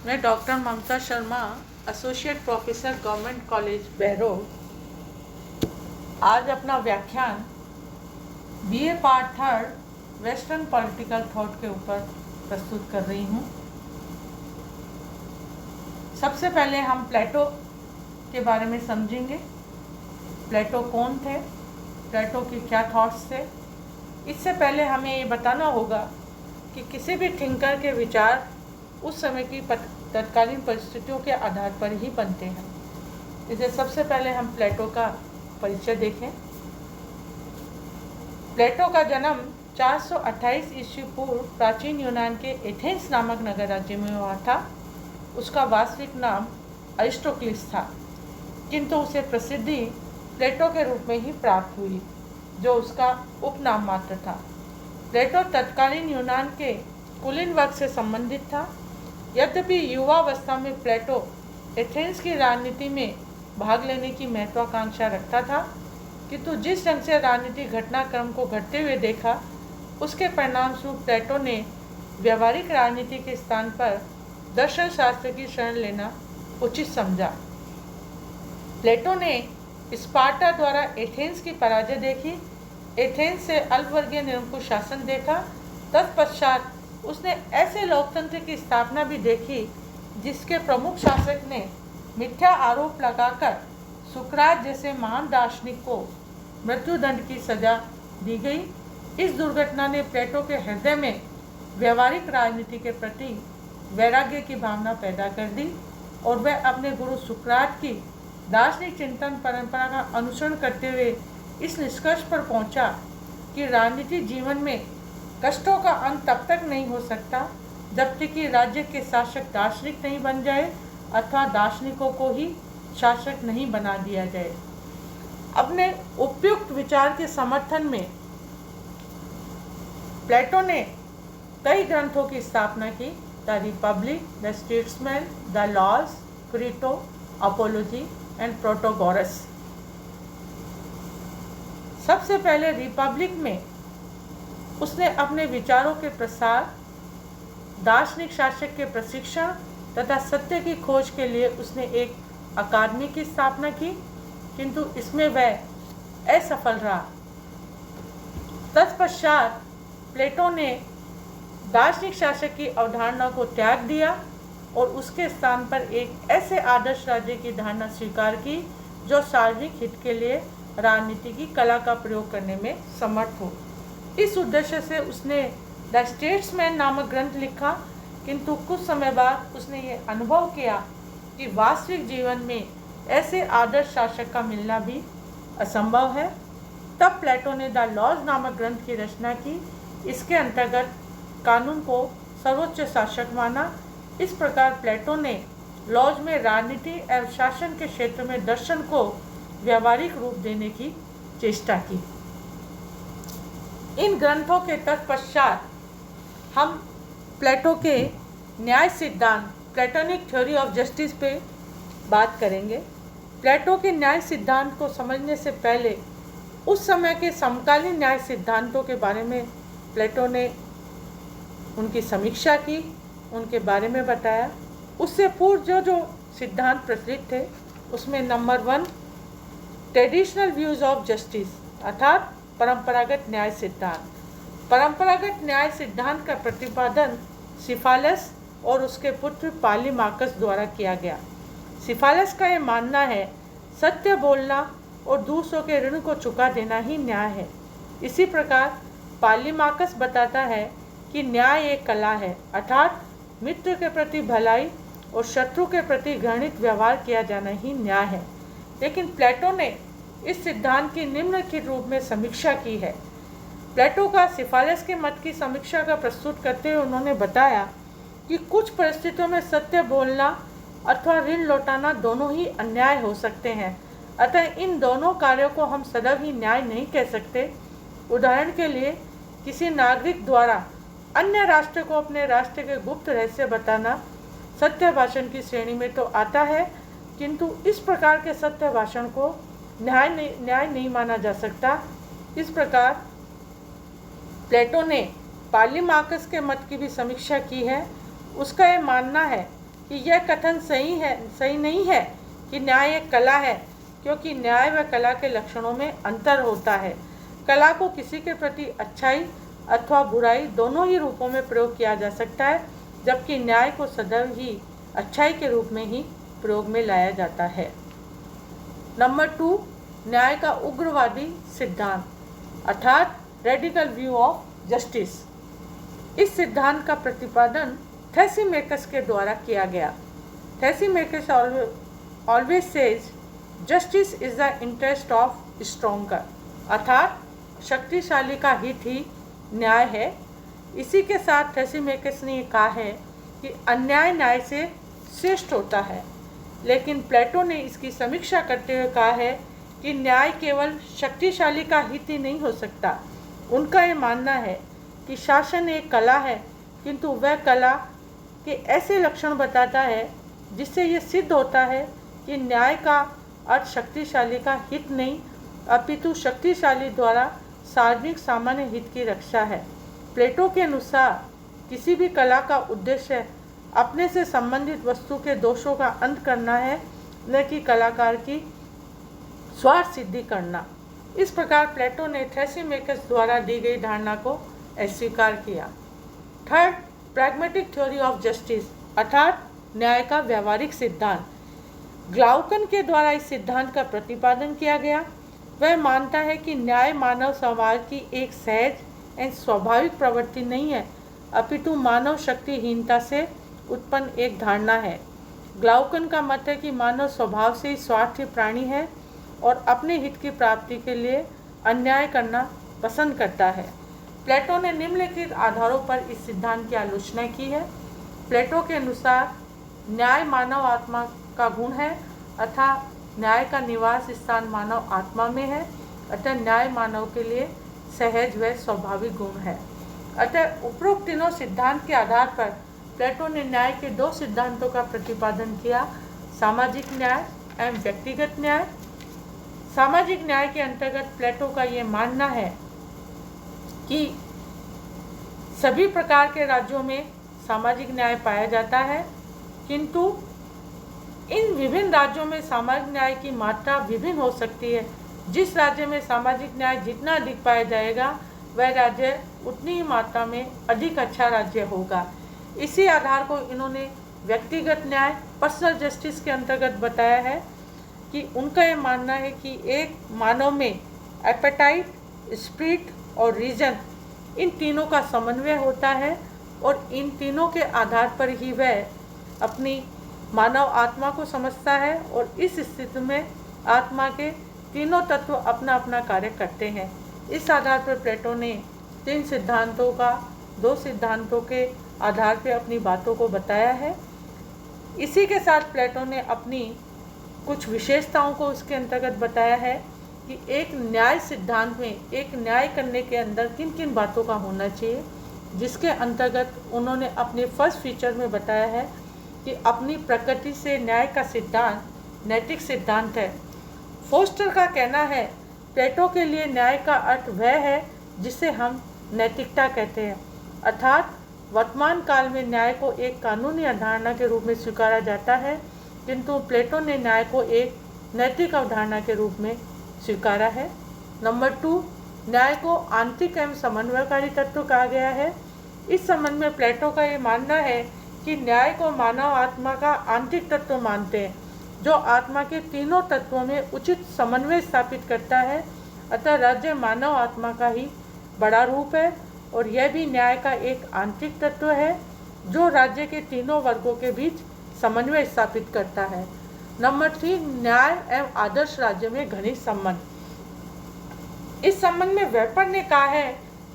मैं doctor Mamta Sharma, associate professor government college Behror, आज अपना व्याख्यान BA part third western political thought के ऊपर प्रस्तुत कर रही हूँ। सबसे पहले हम प्लेटो के बारे में समझेंगे। प्लेटो कौन थे, प्लेटो के क्या थॉट्स थे। इससे पहले हमें ये बताना होगा कि किसी भी थिंकर के विचार उस समय की तत्कालीन परिस्थितियों के आधार पर ही बनते हैं। इसे सबसे पहले हम प्लेटो का परिचय देखें। प्लेटो का जन्म 428 ईस्वी पूर्व प्राचीन यूनान के एथेंस नामक नगर राज्य में हुआ था। उसका वास्तविक नाम अरिस्टोक्लिस था, किंतु उसे प्रसिद्धि प्लेटो के रूप में ही प्राप्त हुई, जो उसका उपनाम मात्र था। प्लेटो तत्कालीन यूनान के कुलीन वर्ग से संबंधित था। यद्यपि युवावस्था में प्लेटो एथेंस की राजनीति में भाग लेने की महत्वाकांक्षा रखता था, किंतु जिस ढंग से राजनीतिक घटनाक्रम को घटते हुए देखा, उसके परिणाम स्वरूप प्लेटो ने व्यवहारिक राजनीति के स्थान पर दर्शन शास्त्र की शरण लेना उचित समझा। प्लेटो ने स्पार्टा द्वारा एथेंस की पराजय देखी, एथेंस से अल्पवर्गीय निरंकुश शासन देखा। तत्पश्चात उसने ऐसे लोकतंत्र की स्थापना भी देखी जिसके प्रमुख शासक ने मिथ्या आरोप लगाकर सुकरात जैसे महान दार्शनिक को मृत्युदंड की सजा दी गई। इस दुर्घटना ने प्लेटो के हृदय में व्यवहारिक राजनीति के प्रति वैराग्य की भावना पैदा कर दी और वह अपने गुरु सुकरात की दार्शनिक चिंतन परंपरा का अनुसरण करते हुए इस निष्कर्ष पर पहुंचा कि राजनीति जीवन में कष्टों का अंत तब तक नहीं हो सकता जब तक कि राज्य के शासक दार्शनिक नहीं बन जाए अथवा दार्शनिकों को ही शासक नहीं बना दिया जाए। अपने उपयुक्त विचार के समर्थन में प्लेटो ने कई ग्रंथों की स्थापना की। The Republic, the Statesman, the Laws, Crito, Apology and Protagoras. सबसे पहले रिपब्लिक में उसने अपने विचारों के प्रसार, दार्शनिक शासक के प्रशिक्षण तथा सत्य की खोज के लिए उसने एक अकादमी की स्थापना की, किंतु इसमें वह असफल रहा। तत्पश्चात प्लेटो ने दार्शनिक शासक की अवधारणा को त्याग दिया और उसके स्थान पर एक ऐसे आदर्श राज्य की धारणा स्वीकार की जो सार्वजनिक हित के लिए राजनीति की कला का प्रयोग करने में समर्थ हो। इस उद्देश्य से उसने द स्टेट्समैन नामक ग्रंथ लिखा, किंतु कुछ समय बाद उसने ये अनुभव किया कि वास्तविक जीवन में ऐसे आदर्श शासक का मिलना भी असंभव है। तब प्लेटो ने द लॉज नामक ग्रंथ की रचना की। इसके अंतर्गत कानून को सर्वोच्च शासक माना। इस प्रकार प्लेटो ने लॉज में राजनीति एवं शासन के क्षेत्र में दर्शन को व्यावहारिक रूप देने की चेष्टा की। इन ग्रंथों के तत्पश्चात हम प्लेटो के न्याय सिद्धांत, प्लेटोनिक थ्योरी ऑफ जस्टिस पे बात करेंगे। प्लेटो के न्याय सिद्धांत को समझने से पहले उस समय के समकालीन न्याय सिद्धांतों के बारे में प्लेटो ने उनकी समीक्षा की, उनके बारे में बताया। उससे पूर्व जो सिद्धांत प्रचलित थे उसमें number 1 traditional views of justice अर्थात परंपरागत न्याय सिद्धांत। परंपरागत न्याय सिद्धांत का प्रतिपादन सिफालस और उसके पुत्र पालीमार्कस द्वारा किया गया। सिफालस का ये मानना है सत्य बोलना और दूसरों के ऋण को चुका देना ही न्याय है। इसी प्रकार पालीमार्कस बताता है कि न्याय एक कला है, अर्थात मित्र के प्रति भलाई और शत्रु के प्रति घृणित व्यवहार किया जाना ही न्याय है। लेकिन प्लेटो ने इस सिद्धांत की निम्नलिखित रूप में समीक्षा की है। प्लेटो का सिफालस के मत की समीक्षा का प्रस्तुत करते हुए उन्होंने बताया कि कुछ परिस्थितियों में सत्य बोलना अथवा ऋण लौटाना दोनों ही अन्याय हो सकते हैं, अतः इन दोनों कार्यों को हम सदैव ही न्याय नहीं कह सकते। उदाहरण के लिए किसी नागरिक द्वारा अन्य राष्ट्र को अपने राष्ट्र के गुप्त रहस्य बताना सत्य भाषण की श्रेणी में तो आता है, किंतु इस प्रकार के सत्य भाषण को न्याय नहीं माना जा सकता। इस प्रकार प्लेटो ने पालीमार्कस के मत की भी समीक्षा की है। उसका यह मानना है कि यह कथन सही नहीं है कि न्याय एक कला है, क्योंकि न्याय व कला के लक्षणों में अंतर होता है। कला को किसी के प्रति अच्छाई अथवा बुराई दोनों ही रूपों में प्रयोग किया जा सकता है, जबकि न्याय को सदैव ही अच्छाई के रूप में ही प्रयोग में लाया जाता है। नंबर 2, न्याय का उग्रवादी सिद्धांत अर्थात रेडिकल व्यू ऑफ जस्टिस। इस सिद्धांत का प्रतिपादन थैसीमेकस के द्वारा किया गया। Thrasymachus always says justice is the interest of stronger, अर्थात शक्तिशाली का हित ही न्याय है। इसी के साथ थैसीमेकस ने कहा है कि अन्याय न्याय से श्रेष्ठ होता है, लेकिन प्लेटो ने इसकी समीक्षा करते हुए कहा है कि न्याय केवल शक्तिशाली का हित ही नहीं हो सकता। उनका ये मानना है कि शासन एक कला है, किंतु वह कला के ऐसे लक्षण बताता है जिससे ये सिद्ध होता है कि न्याय का अर्थ शक्तिशाली का हित नहीं, अपितु शक्तिशाली द्वारा सार्वजनिक सामान्य हित की रक्षा है। प्लेटो के अनुसार किसी भी कला का उद्देश्य अपने से संबंधित वस्तु के दोषों का अंत करना है, न कि कलाकार की स्वार्थ सिद्धि करना। इस प्रकार प्लेटो ने थैसीमेकस द्वारा दी गई धारणा को अस्वीकार किया। Third, pragmatic theory of justice अर्थात न्याय का व्यावहारिक सिद्धांत। ग्लाउकन के द्वारा इस सिद्धांत का प्रतिपादन किया गया। वह मानता है कि न्याय मानव समाज की एक सहज एवं स्वाभाविक प्रवृत्ति नहीं है, अपितु मानव शक्तिहीनता से उत्पन्न एक धारणा है। ग्लाउकन का मत है कि मानव स्वभाव से ही स्वार्थी प्राणी है और अपने हित की प्राप्ति के लिए अन्याय करना पसंद करता है। प्लेटो ने निम्नलिखित आधारों पर इस सिद्धांत की आलोचना की है। प्लेटो के अनुसार न्याय मानव आत्मा का गुण है, अतः न्याय का निवास स्थान मानव आत्मा में है, अतः न्याय मानव के लिए सहज व स्वाभाविक गुण है। अतः उपरोक्त तीनों सिद्धांत के आधार पर प्लेटो ने न्याय के 2 सिद्धांतों का प्रतिपादन किया, सामाजिक न्याय एवं व्यक्तिगत न्याय। सामाजिक न्याय के अंतर्गत प्लेटो का ये मानना है कि सभी प्रकार के राज्यों में सामाजिक न्याय पाया जाता है, किंतु इन विभिन्न राज्यों में सामाजिक न्याय की मात्रा विभिन्न हो सकती है। जिस राज्य में सामाजिक न्याय जितना अधिक पाया जाएगा, वह राज्य उतनी ही मात्रा में अधिक अच्छा राज्य होगा। इसी आधार को इन्होंने व्यक्तिगत न्याय पर्सनल जस्टिस के अंतर्गत बताया है कि उनका ये मानना है कि एक मानव में एपेटाइट, स्पिरिट और रीजन, इन तीनों का समन्वय होता है और इन तीनों के आधार पर ही वह अपनी मानव आत्मा को समझता है और इस स्थिति में आत्मा के तीनों तत्व अपना अपना कार्य करते हैं। इस आधार पर प्लेटो ने 3 सिद्धांतों का 2 सिद्धांतों के आधार पर अपनी बातों को बताया है। इसी के साथ प्लेटो ने अपनी कुछ विशेषताओं को उसके अंतर्गत बताया है कि एक न्याय सिद्धांत में एक न्याय करने के अंदर किन किन बातों का होना चाहिए, जिसके अंतर्गत उन्होंने अपने फर्स्ट फीचर में बताया है कि अपनी प्रकृति से न्याय का सिद्धांत नैतिक सिद्धांत है। फोस्टर का कहना है प्लेटो के लिए न्याय का अर्थ वह है जिसे हम नैतिकता कहते हैं, अर्थात वर्तमान काल में न्याय को एक कानूनी अवधारणा के रूप में स्वीकारा जाता है, किंतु प्लेटो ने न्याय को एक नैतिक अवधारणा के रूप में स्वीकारा है। नंबर 2, न्याय को आंतरिक एवं समन्वयकारी तत्व कहा गया है। इस संबंध में प्लेटो का ये मानना है कि न्याय को मानव आत्मा का आंतरिक तत्व मानते हैं, जो आत्मा के तीनों तत्वों में उचित समन्वय स्थापित करता है। अतः राज्य मानव आत्मा का ही बड़ा रूप है और यह भी न्याय का एक आंतरिक तत्व है जो राज्य के तीनों वर्गों के बीच समन्वय स्थापित करता है। नंबर 3, न्याय एवं आदर्श राज्य में घनिष्ठ संबंध। इस संबंध में वेपर ने कहा है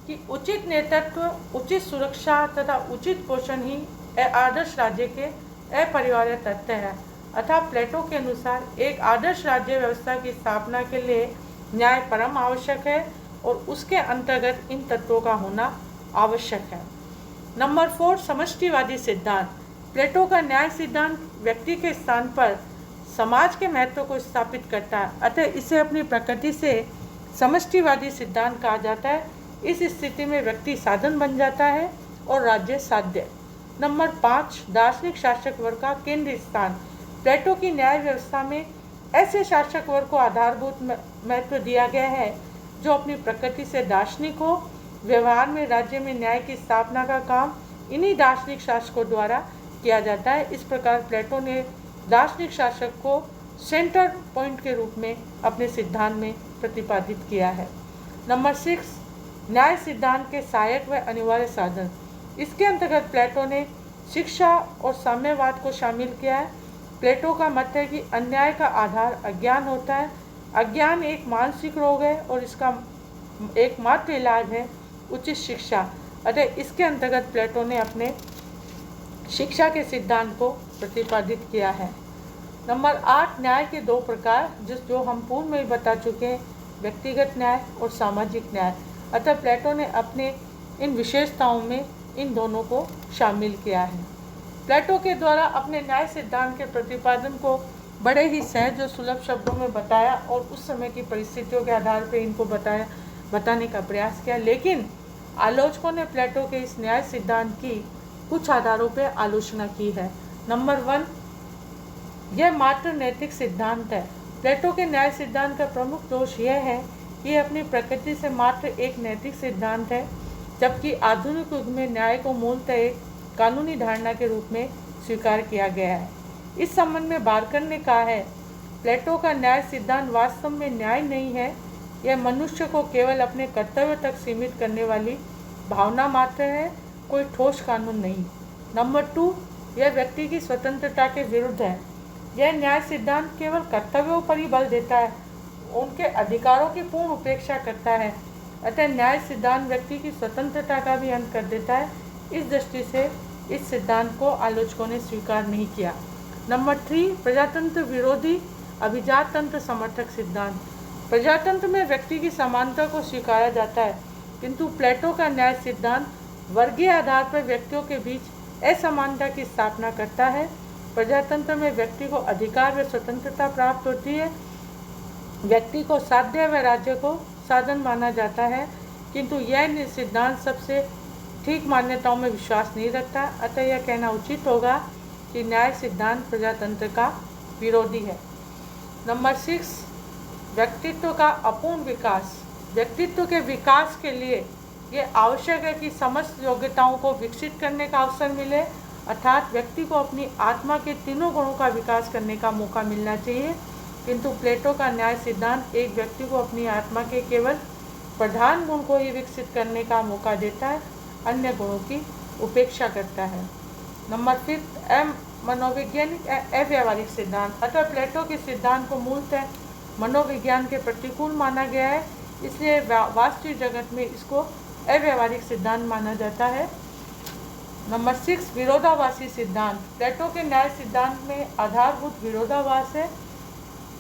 कि उचित नेतृत्व, उचित सुरक्षा तथा उचित पोषण ही आदर्श राज्य के अपरिहार्य तथ्य है। अतः प्लेटो के अनुसार एक आदर्श राज्य व्यवस्था की स्थापना के लिए न्याय परम आवश्यक है और उसके अंतर्गत इन तत्वों का होना आवश्यक है। नंबर 4, समष्टिवादी सिद्धांत। प्लेटो का न्याय सिद्धांत व्यक्ति के स्थान पर समाज के महत्व को स्थापित करता है, अतः इसे अपनी प्रकृति से समष्टिवादी सिद्धांत कहा जाता है। इस स्थिति में व्यक्ति साधन बन जाता है और राज्य साध्य। नंबर 5, दार्शनिक शासक वर्ग का केंद्रीय स्थान। प्लेटो की न्याय व्यवस्था में ऐसे शासक वर्ग को आधारभूत महत्व दिया गया है जो अपनी प्रकृति से दार्शनिक हो। व्यवहार में राज्य में न्याय की स्थापना का काम इन्हीं दार्शनिक शासकों द्वारा किया जाता है। इस प्रकार प्लेटो ने दार्शनिक शासक को सेंटर पॉइंट के रूप में अपने सिद्धांत में प्रतिपादित किया है। नंबर 6, न्याय सिद्धांत के सहायक व अनिवार्य साधन। इसके अंतर्गत प्लेटो ने शिक्षा और साम्यवाद को शामिल किया है। प्लेटो का मत है कि अन्याय का आधार अज्ञान होता है। अज्ञान एक मानसिक रोग है और इसका एकमात्र इलाज है उचित शिक्षा। अतः इसके अंतर्गत प्लेटो ने अपने शिक्षा के सिद्धांत को प्रतिपादित किया है। नंबर 8, न्याय के 2 प्रकार जो हम पूर्व में ही बता चुके हैं, व्यक्तिगत न्याय और सामाजिक न्याय। अतः प्लेटो ने अपने इन विशेषताओं में इन दोनों को शामिल किया है। प्लेटो के द्वारा अपने न्याय सिद्धांत के प्रतिपादन को बड़े ही सहज और सुलभ शब्दों में बताया और उस समय की परिस्थितियों के आधार पर इनको बताने का प्रयास किया। लेकिन आलोचकों ने प्लेटो के इस न्याय सिद्धांत की कुछ आधारों पर आलोचना की है। नंबर 1, यह मात्र नैतिक सिद्धांत है। प्लेटो के न्याय सिद्धांत का प्रमुख दोष यह है कि यह अपनी प्रकृति से मात्र एक नैतिक सिद्धांत है, जबकि आधुनिक युग में न्याय को मूलतः एक कानूनी धारणा के रूप में स्वीकार किया गया है। इस संबंध में बार्कर ने कहा है, प्लेटो का न्याय सिद्धांत वास्तव में न्याय नहीं है, यह मनुष्य को केवल अपने कर्तव्य तक सीमित करने वाली भावना मात्र है, कोई ठोस कानून नहीं। नंबर 2, यह व्यक्ति की स्वतंत्रता के विरुद्ध है। यह न्याय सिद्धांत केवल कर्तव्यों पर ही बल देता है, उनके अधिकारों की पूर्ण उपेक्षा करता है। अतः न्याय सिद्धांत व्यक्ति की स्वतंत्रता का भी अंत कर देता है। इस दृष्टि से इस सिद्धांत को आलोचकों ने स्वीकार नहीं किया। नंबर 3, प्रजातंत्र विरोधी अभिजात तंत्र समर्थक सिद्धांत। प्रजातंत्र में व्यक्ति की समानता को स्वीकारा जाता है, किंतु प्लेटो का न्याय सिद्धांत वर्गीय आधार पर व्यक्तियों के बीच असमानता की स्थापना करता है। प्रजातंत्र में व्यक्ति को अधिकार व स्वतंत्रता प्राप्त होती है। व्यक्ति को साध्य व राज्य को साधन माना जाता है, किंतु यह सिद्धांत सबसे ठीक मान्यताओं में विश्वास नहीं रखता। अतः यह कहना उचित होगा कि न्याय सिद्धांत प्रजातंत्र का विरोधी है। नंबर 6, व्यक्तित्व का अपूर्ण विकास। व्यक्तित्व के विकास के लिए ये आवश्यक है कि समस्त योग्यताओं को विकसित करने का अवसर मिले, अर्थात व्यक्ति को अपनी आत्मा के तीनों गुणों का विकास करने का मौका मिलना चाहिए। किंतु प्लेटो का न्याय सिद्धांत एक व्यक्ति को अपनी आत्मा के केवल प्रधान गुण को ही विकसित करने का मौका देता है, अन्य गुणों की उपेक्षा करता है। नंबर 5, मनोवैज्ञानिक अव्यावहारिक सिद्धांत। अतः प्लेटो के सिद्धांत को मूलतः मनोविज्ञान के प्रतिकूल माना गया है, इसलिए वास्तविक जगत में इसको अव्यावहारिक सिद्धांत माना जाता है। नंबर 6, विरोधाभासी सिद्धांत। प्लेटो के न्याय सिद्धांत में आधारभूत विरोधाभास है।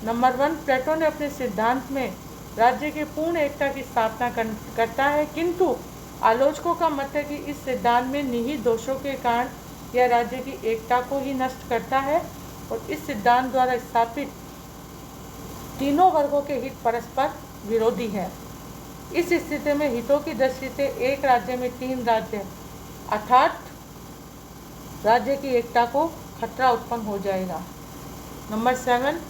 नंबर 1, प्लेटो ने अपने सिद्धांत में राज्य की पूर्ण एकता की स्थापना करता है, किंतु आलोचकों का मत है कि इस सिद्धांत में निहित दोषों के कारण यह राज्य की एकता को ही नष्ट करता है और इस सिद्धांत द्वारा स्थापित तीनों वर्गों के हित परस्पर विरोधी है। इस स्थिति में हितों की दृष्टि से एक राज्य में 3 राज्य अर्थात राज्य की एकता को खतरा उत्पन्न हो जाएगा। नंबर 7,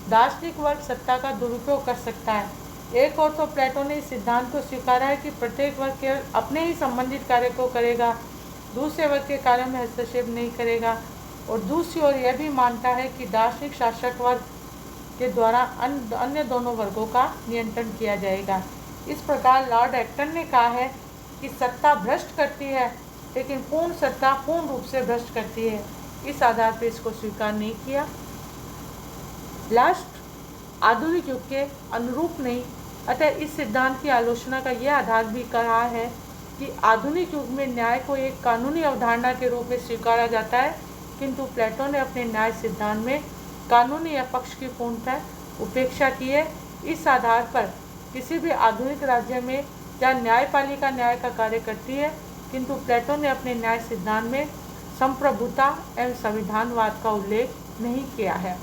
दार्शनिक वर्ग सत्ता का दुरुपयोग कर सकता है। एक और तो प्लेटो ने इस सिद्धांत को स्वीकारा है कि प्रत्येक वर्ग केवल अपने ही संबंधित कार्य को करेगा, दूसरे वर्ग के कार्य में हस्तक्षेप नहीं करेगा, और दूसरी ओर यह भी मानता है कि दार्शनिक शासक वर्ग के द्वारा अन्य दोनों वर्गों का नियंत्रण किया जाएगा। इस प्रकार लॉर्ड एक्टन ने कहा है कि सत्ता भ्रष्ट करती है, लेकिन पूर्ण सत्ता पूर्ण रूप से भ्रष्ट करती है। इस आधार पर इसको स्वीकार नहीं किया। लास्ट, आधुनिक युग के अनुरूप नहीं। अतः इस सिद्धांत की आलोचना का यह आधार भी कहा है कि आधुनिक युग में न्याय को एक कानूनी अवधारणा के रूप में स्वीकारा जाता है, किंतु प्लेटो ने अपने न्याय सिद्धांत में कानूनी पक्ष की पूर्णतः उपेक्षा की है। इस आधार पर किसी भी आधुनिक राज्य में या न्यायपालिका न्याय का कार्य करती है, किंतु प्लेटो ने अपने न्याय सिद्धांत में संप्रभुता एवं संविधानवाद का उल्लेख नहीं किया है।